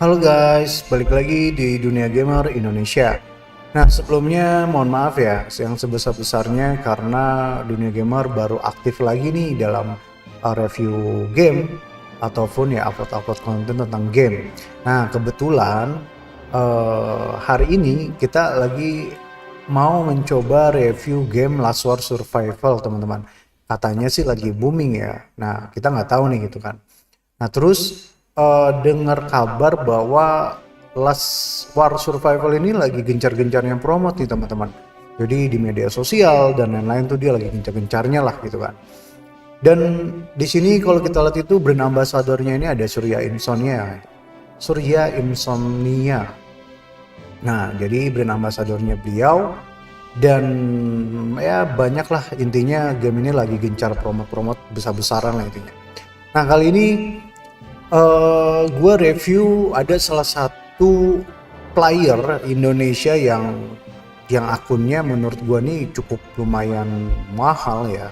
Halo guys, balik lagi di Dunia Gamer Indonesia. Nah, sebelumnya mohon maaf ya, yang sebesar-besarnya karena Dunia Gamer baru aktif lagi nih dalam review game ataupun ya upload-upload konten tentang game. Nah, kebetulan hari ini kita lagi mau mencoba review game Last War Survival, teman-teman. Katanya sih lagi booming ya. Nah, kita nggak tahu nih gitu kan. Nah, terus dengar kabar bahwa Last War Survival ini lagi gencar-gencarnya promote nih teman-teman. Jadi di media sosial dan lain-lain tuh dia lagi gencar-gencarnya lah gitu kan. Dan di sini kalau kita lihat itu brand ambassadornya ini ada Surya Insomnia. Surya Insomnia. Nah, jadi brand ambassadornya beliau dan ya banyak lah intinya game ini lagi gencar promote-promote besar-besaran lah intinya. Nah, kali ini gue review ada salah satu player Indonesia yang akunnya menurut gue nih cukup lumayan mahal ya,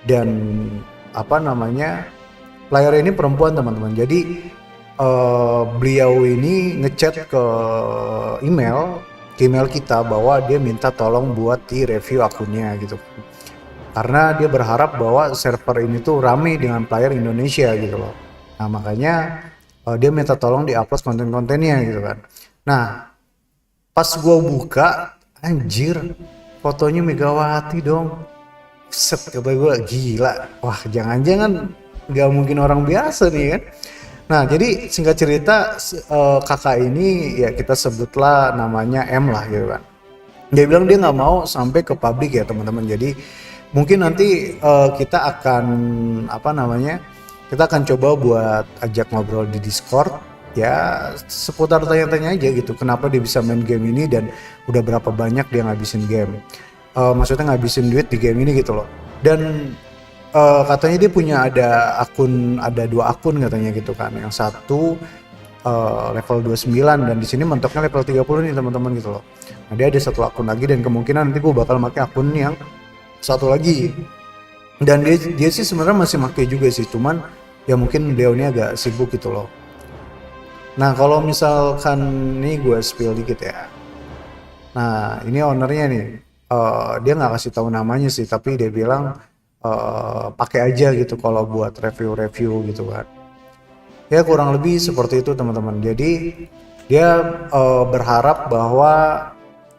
dan apa namanya, player ini perempuan teman-teman. Jadi beliau ini ngechat ke email kita bahwa dia minta tolong buat di review akunnya gitu, karena dia berharap bahwa server ini tuh rame dengan player Indonesia gitu loh. Nah, makanya dia minta tolong di-upload konten-kontennya gitu kan. Nah, pas gua buka, anjir, fotonya Megawati dong. Set, kata gue, gila. Wah, jangan-jangan nggak mungkin orang biasa nih kan. Nah, jadi singkat cerita, kakak ini ya kita sebutlah namanya M lah gitu kan. Dia bilang dia nggak mau sampai ke publik ya teman-teman. Jadi mungkin nanti kita akan apa namanya, kita akan coba buat ajak ngobrol di Discord ya, seputar tanya-tanya aja gitu, kenapa dia bisa main game ini dan udah berapa banyak dia ngabisin game, maksudnya ngabisin duit di game ini gitu loh. Dan katanya dia punya ada dua akun katanya gitu kan, yang satu level 29 dan di sini mentoknya level 30 nih teman-teman gitu loh. Nah, dia ada satu akun lagi dan kemungkinan nanti gue bakal pakai akun yang satu lagi. Dan dia sih sebenarnya masih pakai juga sih, cuman ya mungkin beliau ini agak sibuk gitu loh. Nah, kalau misalkan nih gue spill dikit ya. Nah, ini ownernya nih, dia nggak kasih tahu namanya sih, tapi dia bilang pakai aja gitu kalau buat review-review gitu kan. Ya kurang lebih seperti itu teman-teman. Jadi dia berharap bahwa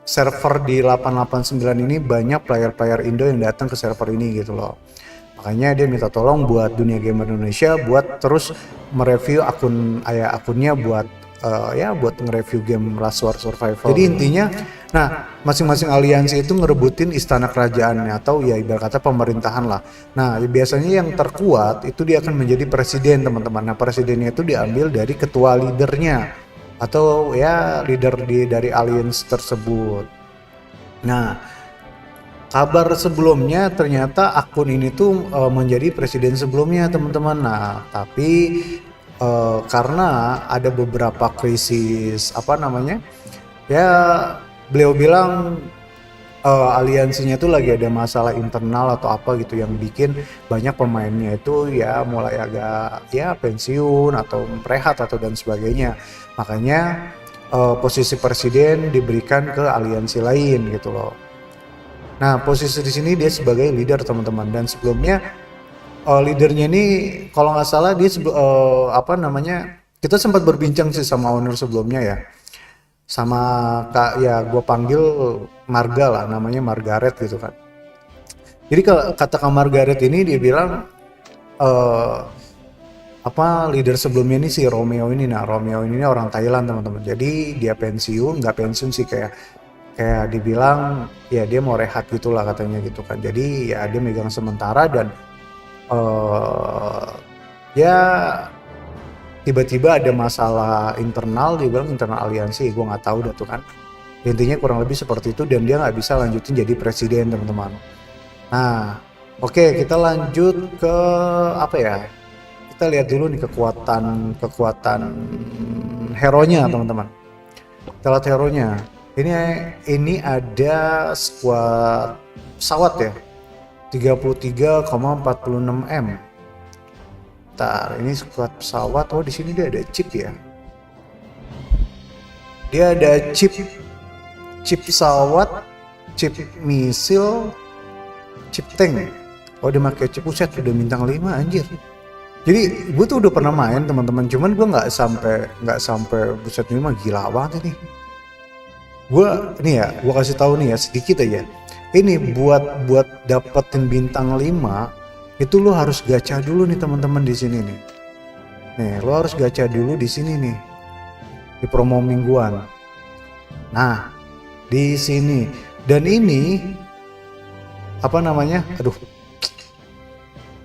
server di 889 ini banyak player-player Indo yang datang ke server ini gitu loh. Makanya dia minta tolong buat Dunia Gamer Indonesia buat terus mereview akunnya buat ya buat nge-review game Last War Survival. Jadi intinya, nah masing-masing aliansi itu ngerebutin istana kerajaannya atau ya ibarat kata pemerintahan lah. Nah biasanya yang terkuat itu dia akan menjadi presiden teman-teman. Nah presidennya itu diambil dari ketua leadernya atau ya leader dari aliansi tersebut. Nah, kabar sebelumnya ternyata akun ini tuh menjadi presiden sebelumnya teman-teman. Nah, tapi karena ada beberapa krisis apa namanya, ya beliau bilang aliansinya tuh lagi ada masalah internal atau apa gitu yang bikin banyak pemainnya itu ya mulai agak ya pensiun atau rehat atau dan sebagainya. Makanya posisi presiden diberikan ke aliansi lain gitu loh. Nah, posisi di sini dia sebagai leader teman-teman, dan sebelumnya leadernya ini kalau nggak salah dia apa namanya, kita sempat berbincang sih sama owner sebelumnya ya, sama kak ya gue panggil Marga lah, namanya Margaret gitu kan. Jadi kata Kak Margaret ini dia bilang apa leader sebelumnya ini si Romeo ini. Nah, Romeo ini orang Thailand teman-teman, jadi dia pensiun, nggak pensiun sih, kayak dibilang ya dia mau rehat gitulah katanya gitu kan. Jadi ya dia megang sementara dan ya tiba-tiba ada masalah internal, dia bilang internal aliansi, gue nggak tahu dah tuh kan. Intinya kurang lebih seperti itu dan dia nggak bisa lanjutin jadi presiden teman-teman. Nah, oke, kita lanjut ke apa ya? Kita lihat dulu nih kekuatan hero-nya teman-teman. Kita lihat hero-nya. Ini ada squad pesawat ya. 33,46 M. Ntar, ini squad pesawat. Oh, di sini dia ada chip ya. Dia ada chip pesawat, chip misil, chip tank. Oh dia pakai chip, buset udah bintang 5 anjir. Jadi gue tuh udah pernah main teman-teman, cuman gue nggak sampai buset ini mah gila banget ini. Gue nih ya, gue kasih tahu nih ya sedikit aja. Ini buat dapetin bintang 5 itu lo harus gacha dulu nih teman-teman di sini nih. Nih lo harus gacha dulu di sini nih di promo mingguan. Nah di sini dan ini apa namanya? Aduh.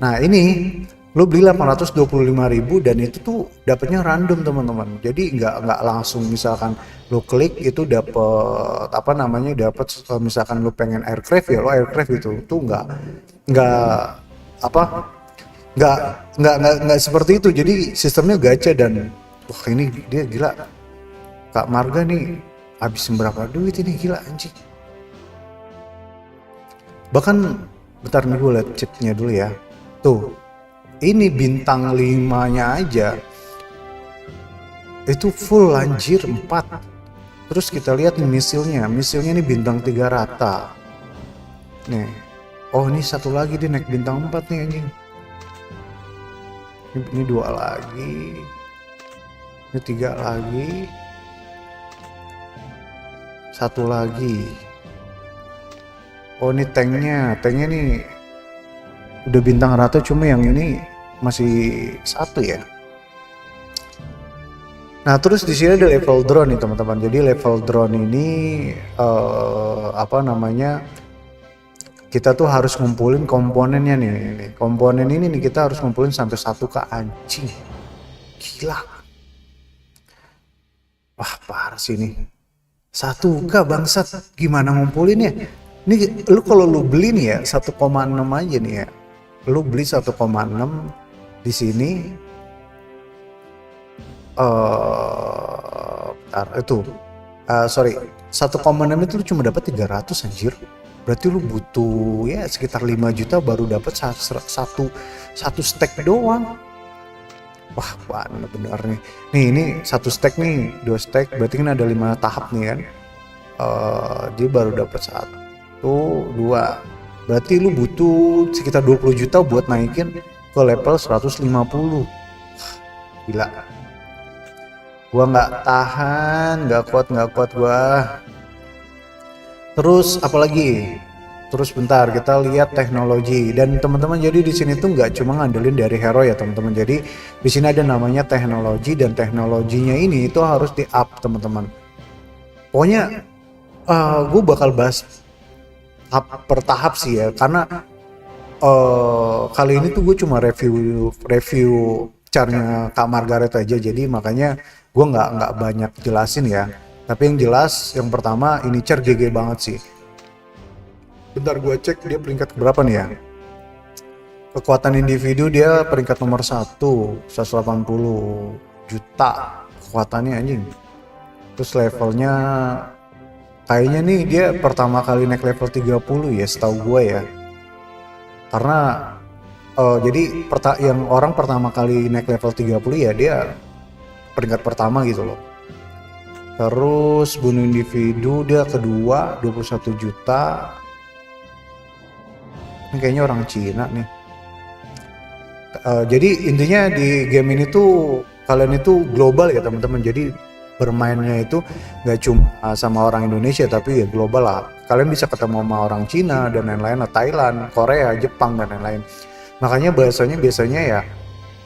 Nah ini lo beli 825.000 dan itu tuh dapatnya random teman-teman. Jadi nggak langsung misalkan lo klik itu dapat apa namanya dapat misalkan lo pengen aircraft ya lo aircraft itu tuh nggak apa nggak seperti itu. Jadi sistemnya gacha dan wah ini dia gila. Kak Marga nih habisin berapa duit ini gila anjing. Bahkan bentar nih gue liat chipnya dulu ya. Tuh ini bintang 5-nya aja itu full anjir 4. Terus kita lihat nih misilnya nih bintang 3 rata nih. Oh ini satu lagi dia naik bintang 4 nih anjing. Ini 2 lagi, ini 3 lagi, 1 lagi. Oh ini tanknya nih udah bintang rata, cuma yang ini masih 1 ya. Nah terus di sini ada level drone nih teman-teman. Jadi level drone ini apa namanya? Kita tuh harus ngumpulin komponennya nih. Komponen ini nih kita harus ngumpulin sampai 1K anjing. Gila. Wah parah sih ini. 1K bangsat. Gimana ngumpulinnya? Ini lu kalau lu beli nih ya 1,6 aja nih ya. Lu beli 1,6 di sini. Sorry, 1,6 itu lu cuma dapat 300 anjir. Berarti lu butuh ya sekitar 5 juta baru dapat satu stack doang. Wah, bener nih. Nih ini 1 stack nih, 2 stack berarti kan ada 5 tahap nih kan. Dia baru dapat 1, 2. Berarti lu butuh sekitar 20 juta buat naikin ke level 150. Gila. Gua nggak tahan, nggak kuat gua. Terus apalagi? Terus bentar kita lihat teknologi dan teman-teman. Jadi di sini tuh nggak cuma ngandelin dari hero ya teman-teman. Jadi di sini ada namanya teknologi dan teknologinya ini itu harus di up teman-teman. Pokoknya gue bakal bahas per tahap sih ya, karena kali ini tuh gue cuma review caranya Kak Margaret aja. Jadi makanya gue nggak banyak jelasin ya. Tapi yang jelas, yang pertama ini char GG banget sih. Bentar gue cek dia peringkat berapa nih ya. Kekuatan individu dia peringkat nomor 1, 180 juta kekuatannya anjing. Terus levelnya kayaknya nih dia pertama kali naik level 30 ya setahu gue ya. Karena jadi yang orang pertama kali naik level 30 ya dia peringkat pertama gitu loh. Terus bunuh individu dia kedua 21 juta. Ini kayaknya orang Cina nih. Jadi intinya di game ini tuh kalian itu global ya teman-teman. Jadi bermainnya itu nggak cuma sama orang Indonesia tapi ya global lah. Kalian bisa ketemu sama orang Cina dan lain-lain, Thailand, Korea, Jepang dan lain-lain. Makanya bahasanya biasanya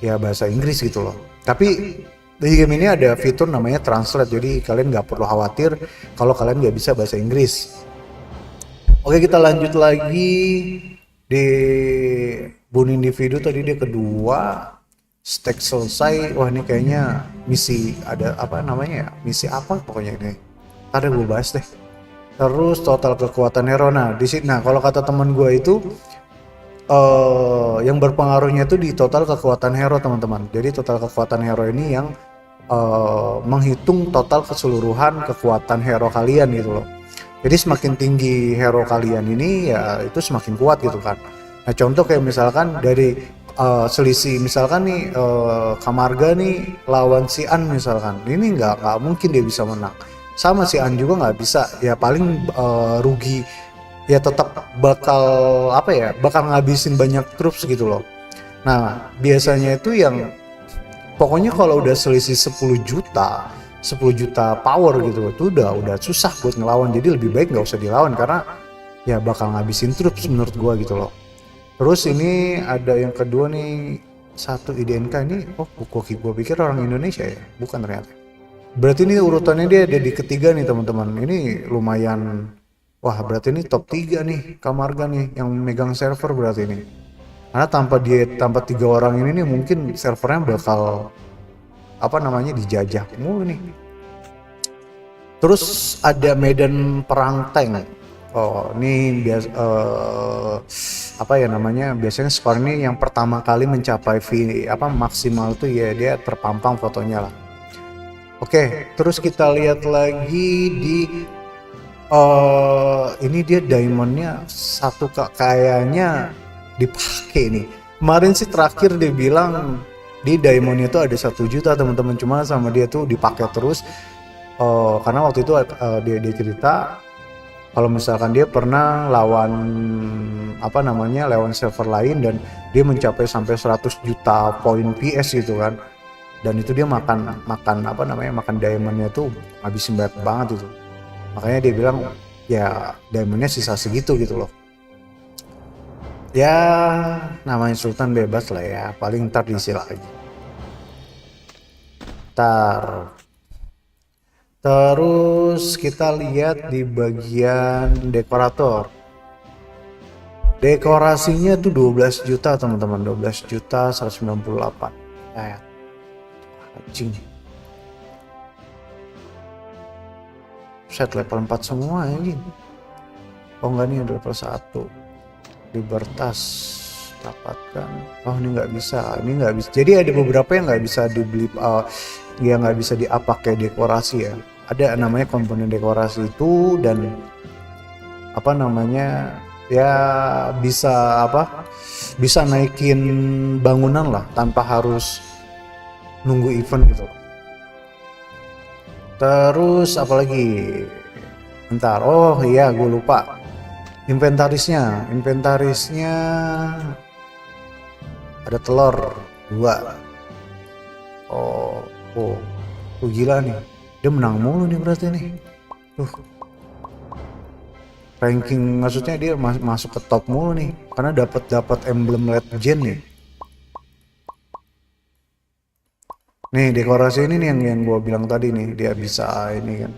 ya bahasa Inggris gitu loh. Tapi di game ini ada fitur namanya translate, jadi kalian nggak perlu khawatir kalau kalian nggak bisa bahasa Inggris. Oke kita lanjut lagi di bunuh individu tadi dia kedua, stack selesai. Wah ini kayaknya misi ada apa namanya ya, misi apa pokoknya ini. Ada gue bahas deh. Terus total kekuatan hero. Nah di sini, nah kalau kata teman gue itu yang berpengaruhnya itu di total kekuatan hero teman-teman. Jadi total kekuatan hero ini yang menghitung total keseluruhan kekuatan hero kalian gitu loh. Jadi semakin tinggi hero kalian ini ya itu semakin kuat gitu kan. Nah contoh kayak misalkan dari selisih misalkan nih Kak Marga nih lawan si An misalkan, ini nggak mungkin dia bisa menang. sama si An juga nggak bisa, ya paling rugi, ya tetap bakal apa ya, bakal ngabisin banyak troops gitu loh. Nah biasanya itu yang pokoknya kalau udah selisih 10 juta power gitu itu udah susah buat ngelawan, jadi lebih baik nggak usah dilawan karena ya bakal ngabisin troops menurut gua gitu loh. Terus ini ada yang kedua nih, satu IDNK ini, oh gua pikir orang Indonesia ya, bukan ternyata. Berarti ini urutannya dia ada di ketiga nih teman-teman. Ini lumayan, wah berarti ini top 3 nih Kamarga nih yang megang server berarti ini. Karena tanpa 3 orang ini nih mungkin servernya bakal apa namanya dijajah mulu nih. Terus ada medan perang tank. Oh ini apa ya namanya, biasanya skor ini yang pertama kali mencapai maksimal tuh ya dia terpampang fotonya lah. Oke, terus kita lihat lagi di ini dia diamondnya satu kayaknya dipakai nih. Kemarin sih terakhir dia bilang di diamondnya itu ada 1 juta teman-teman, cuma sama dia tuh dipakai terus karena waktu itu dia cerita kalau misalkan dia pernah lawan lawan server lain dan dia mencapai sampai 100 juta poin PS gitu kan. Dan itu dia makan diamondnya tuh habisin banyak banget itu. Makanya dia bilang ya diamondnya sisa segitu gitu loh. Ya namanya Sultan bebas lah ya, paling ntar diisi lagi. Terus kita lihat di bagian dekorator. Dekorasinya tuh 12 juta teman-teman, 12 juta 198. Ya. Anjing. Set level 4 semua anjing. Oh enggak, nih ada level 1. Libertas dapatkan. Oh ini nggak bisa. Jadi ada beberapa yang nggak bisa dibeli, yang nggak bisa pakai dekorasi ya. Ada namanya komponen dekorasi itu dan ya bisa naikin bangunan lah tanpa harus nunggu event gitu. Terus apalagi, bentar, oh iya gue lupa, inventarisnya ada telur 2. oh gila nih, dia menang mulu nih berarti nih. Ranking maksudnya dia masuk ke top mulu nih karena dapat emblem legend nih. Nih dekorasi ini nih yang gue bilang tadi nih, dia bisa ini kan.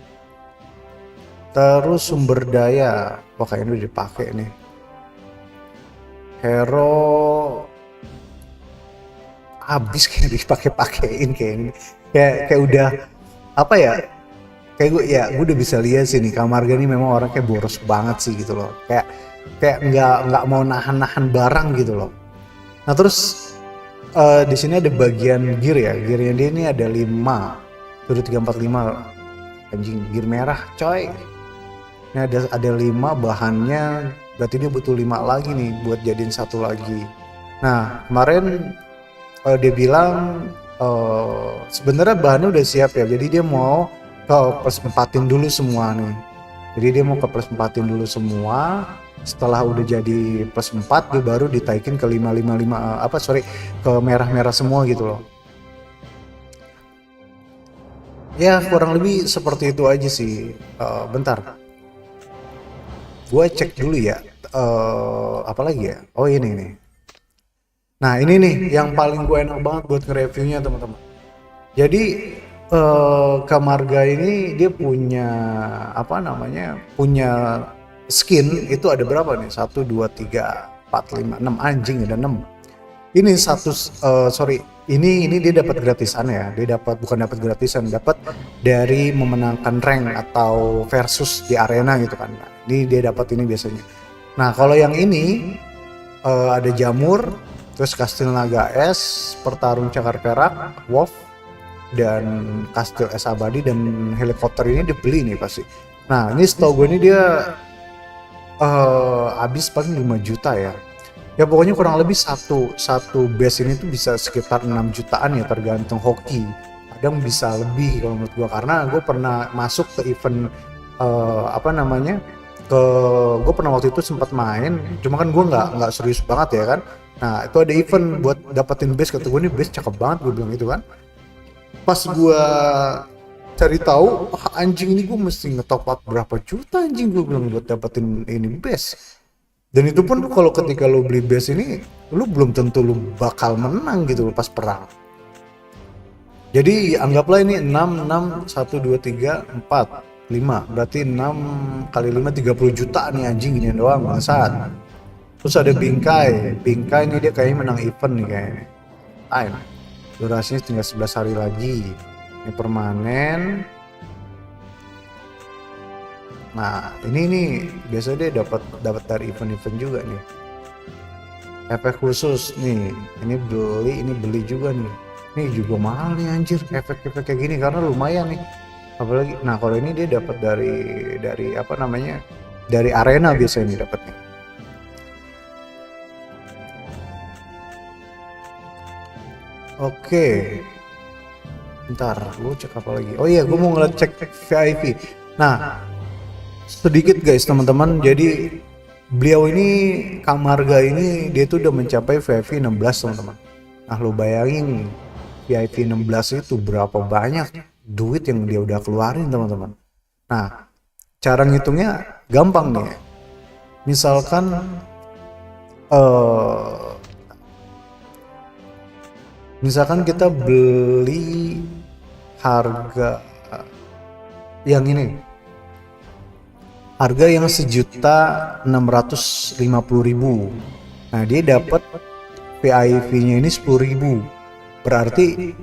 Terus sumber daya, wah kayaknya udah dipakai nih. Hero habis kayak dipakein kayak ini. Kayak udah apa ya? Kayak gue udah bisa lihat sih nih Kamarga ini memang orang kayak boros banget sih gitu loh. Kayak nggak mau nahan barang gitu loh. Nah terus di sini ada bagian gear ya, gearnya dia ini ada 5, turut 345, anjing gear merah coy. Ini ada 5 bahannya, berarti dia butuh 5 lagi nih buat jadiin 1 lagi. Nah kemarin dia bilang sebenarnya bahannya udah siap ya, jadi dia mau ke plus 4-in dulu semua nih. Jadi dia mau ke plus 4-in dulu semua. Setelah udah jadi plus 4 dia baru ditaikin ke 555 ke merah-merah semua gitu loh. Ya kurang lebih seperti itu aja sih. Bentar, gue cek dulu ya. Apa lagi ya? Oh ini nih. Nah ini nih yang paling gue enak banget buat nge-reviewnya teman-teman. Jadi Kamarga ini dia punya punya skin itu ada berapa nih? 1, 2, 3, 4, 5, 6 anjing, ada 6. Ini ini dia dapat gratisan ya. Dia bukan dapat gratisan, dapat dari memenangkan rank atau versus di arena gitu kan. Nah, ini dia dapat ini biasanya. Nah, kalau yang ini ada jamur, terus kastil naga es, pertarung cakar perak, wolf, dan kastil es abadi dan helikopter ini dibeli nih pasti. Nah, ini setahu gue ini dia habis paling 5 juta ya. Ya pokoknya kurang lebih satu base ini tuh bisa sekitar 6 jutaan ya tergantung hoki. kadang bisa lebih kalau menurut gua, karena gue pernah masuk ke event apa namanya, gue pernah waktu itu sempat main, cuma kan gue nggak serius banget ya kan. Nah itu ada event buat dapetin base, kata gue nih base cakep banget, gue bilang gitu kan. Pas gue cari tahu, anjing ini gue mesti ngetop up berapa juta anjing, gue bilang, buat dapetin ini base. Dan itu pun kalau ketika lo beli base ini, lo belum tentu lo bakal menang gitu lo pas perang. Jadi anggaplah ini 6, 6, 1, 2, 3, 4, 5. Berarti 6 kali 5, 30 juta nih anjing, ini doang bangsat. Terus ada Bingkai. Bingkai ini dia kayaknya menang event nih kayaknya. Time. Durasinya tinggal 11 hari lagi. Ini permanen. Nah, ini nih biasanya dia dapat dari event-event juga nih. Efek khusus nih. Ini beli juga nih. Ini juga mahal nih anjir, efek-efek kayak gini karena lumayan nih. Apalagi, nah kalau ini dia dapat dari apa namanya, dari arena biasanya nih dapatnya. Oke, bentar, gue cek apa lagi? Oh iya, gue mau ngecek VIP. Nah, sedikit guys teman-teman, jadi beliau ini Kang Marga ini dia tuh udah mencapai VIP 16 teman-teman. Nah lo bayangin VIP 16 itu berapa banyak duit yang dia udah keluarin teman-teman. Nah cara ngitungnya gampang nih. Misalkan kita beli harga yang ini, harga yang 1.650.000. Nah dia dapat VIP-nya ini 10.000. Berarti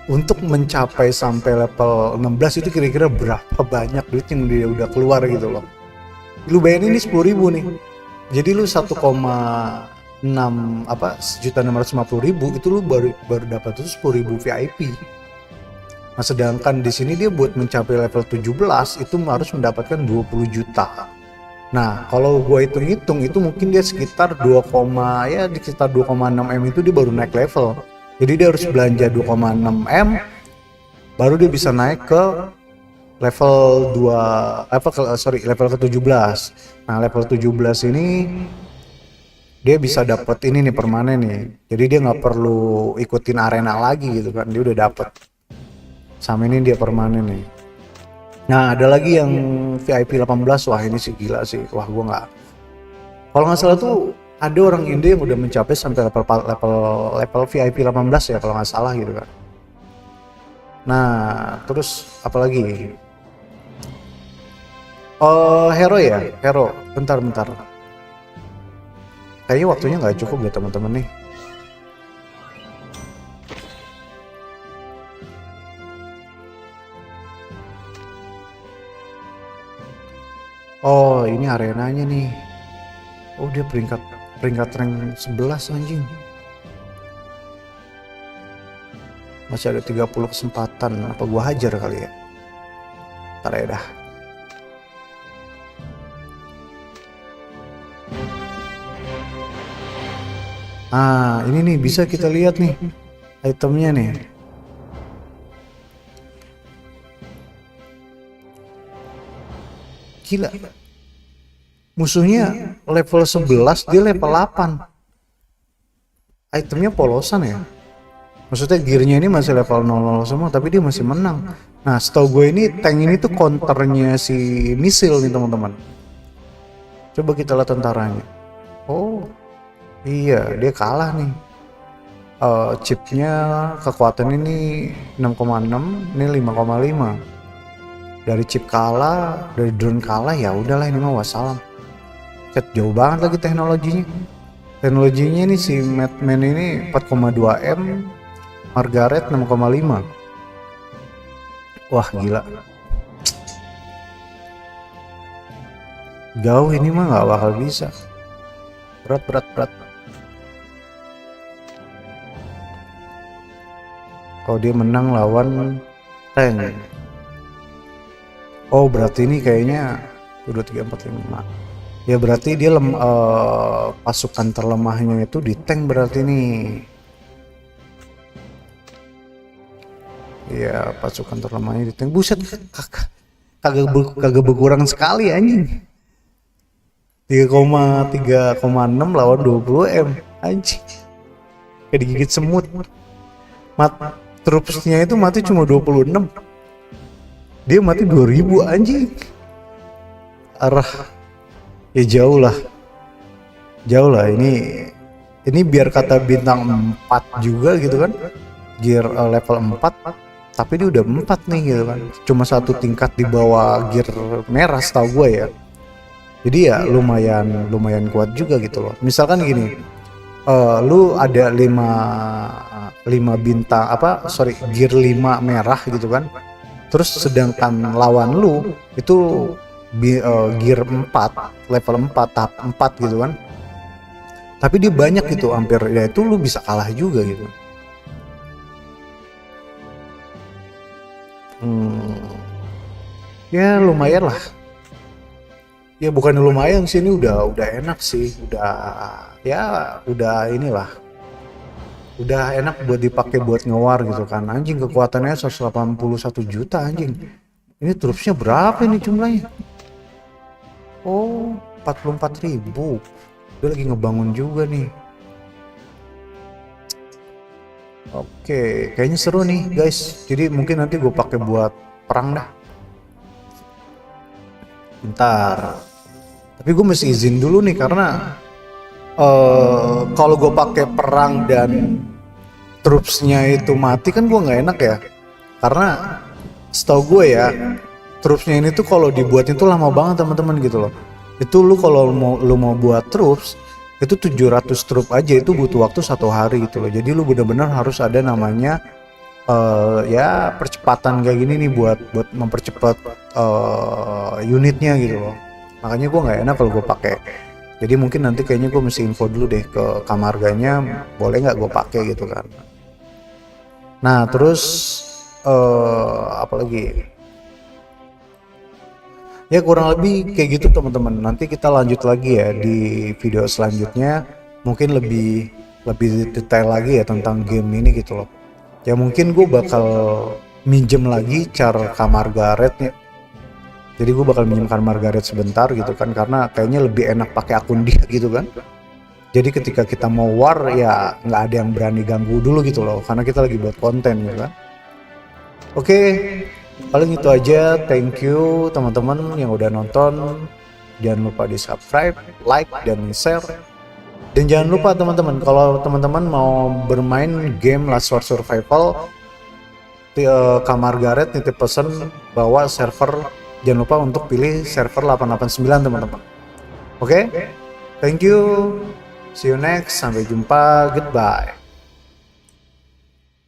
untuk mencapai sampai level 16 itu kira-kira berapa banyak duit yang dia udah keluar gitu loh. Lu bayangin ini 10.000 nih. Jadi lu 1,6 apa 1.650.000 itu lu baru dapat itu 10.000 VIP. Nah sedangkan di sini dia buat mencapai level 17 itu harus mendapatkan 20 juta. Nah kalau gue hitung-hitung itu mungkin dia sekitar di sekitar 2,6 M itu dia baru naik level. Jadi dia harus belanja 2,6 M baru dia bisa naik ke level level ke-17. Nah level 17 ini dia bisa dapat ini nih permanen nih. Jadi dia nggak perlu ikutin arena lagi gitu kan, dia udah dapat. Sama ini dia permanen nih. Nah ada lagi yang VIP 18, wah ini sih gila sih, wah gua nggak, kalau nggak salah tuh ada orang Indo yang udah mencapai sampai level VIP 18 ya kalau nggak salah gitu kan. Nah terus apalagi hero ya, hero, bentar kayaknya waktunya nggak cukup ya teman-teman nih. Oh ini arenanya nih. Oh dia peringkat rank 11 anjing. Masih ada 30 kesempatan. Apa gua hajar kali ya? Ntar ya dah. Ah ini nih bisa kita lihat nih itemnya nih. Gila. Musuhnya level 11, dia level 8. Itemnya polosan ya. Maksudnya gearnya ini masih level 00 semua, tapi dia masih menang. Nah, setahu gue ini tank ini tuh counternya si misil nih teman-teman. Coba kita lihat tentaranya. Oh, iya dia kalah nih. Chipnya kekuatan ini 6,6, ini 5,5. Dari chip kalah, dari drone kalah, ya udahlah ini mah wassalam. Cet jauh banget lagi teknologinya. Teknologinya ini si Madman ini 4,2 M, Margaret 6,5. Wah gila. Jauh ini mah nggak bakal bisa. Berat. Kalau dia menang lawan tank. Oh berarti ini kayaknya 2, 3, 4, 5. Ya berarti dia pasukan terlemahnya itu di tank berarti nih. Iya, pasukan terlemahnya di tank. Buset, kagak berkurang sekali anjing. 3,6 lawan 20 M anjing. Kayak digigit semut. Troops-nya itu mati cuma 26. Dia mati 2000 anjing. Arah ya jauh lah. Jauh lah ini biar kata bintang 4 juga gitu kan. Gear level 4 tapi dia udah 4 nih gitu kan. Cuma satu tingkat di bawah gear merah setahu gue ya. Jadi ya lumayan kuat juga gitu loh. Misalkan gini, lu ada 5 bintang gear 5 merah gitu kan. Terus sedangkan lawan lu itu gear 4, level 4, tahap 4 gitu kan. Tapi dia banyak gitu, hampir ya itu lu bisa kalah juga gitu. Ya lumayan lah. Ya bukan lumayan sih, ini udah enak sih, udah inilah. Udah enak buat dipakai buat ngewar gitu kan. Anjing kekuatannya 181 juta anjing. Ini trupsnya berapa ini jumlahnya? Oh, 44.000. Dia lagi ngebangun juga nih. Oke, kayaknya seru nih guys. Jadi mungkin nanti gue pakai buat perang dah. Bentar. Tapi gue mesti izin dulu nih karena kalau gue pakai perang dan troops-nya itu mati kan gue nggak enak ya. Karena setahu gue ya, troops-nya ini tuh kalau dibuat itu lama banget teman-teman gitu loh. Itu lu kalau mau buat troops itu 700 troop aja itu butuh waktu 1 hari gitu loh. Jadi lu benar-benar harus ada namanya ya percepatan kayak gini nih buat mempercepat unitnya gitu loh. Makanya gue nggak enak kalau gue pakai. Jadi mungkin nanti kayaknya gue mesti info dulu deh ke kamarganya, boleh nggak gue pakai gitu kan. Nah terus apa lagi? Ya kurang lebih kayak gitu teman-teman. Nanti kita lanjut lagi ya di video selanjutnya. Mungkin lebih detail lagi ya tentang game ini gitu loh. Ya mungkin gue bakal minjem lagi cara Margaret nih. Jadi gue bakal minjemkan Margaret sebentar gitu kan, karena kayaknya lebih enak pakai akun dia gitu kan. Jadi ketika kita mau war ya nggak ada yang berani ganggu dulu gitu loh, karena kita lagi buat konten gitu kan. Oke, paling itu aja. Thank you teman-teman yang udah nonton. Jangan lupa di subscribe, like, dan share. Dan jangan lupa teman-teman, kalau teman-teman mau bermain game Last War Survival, Margaret nitip pesen bawa server. Jangan lupa untuk pilih server 889 teman-teman. Oke? Thank you. See you next. Sampai jumpa. Goodbye.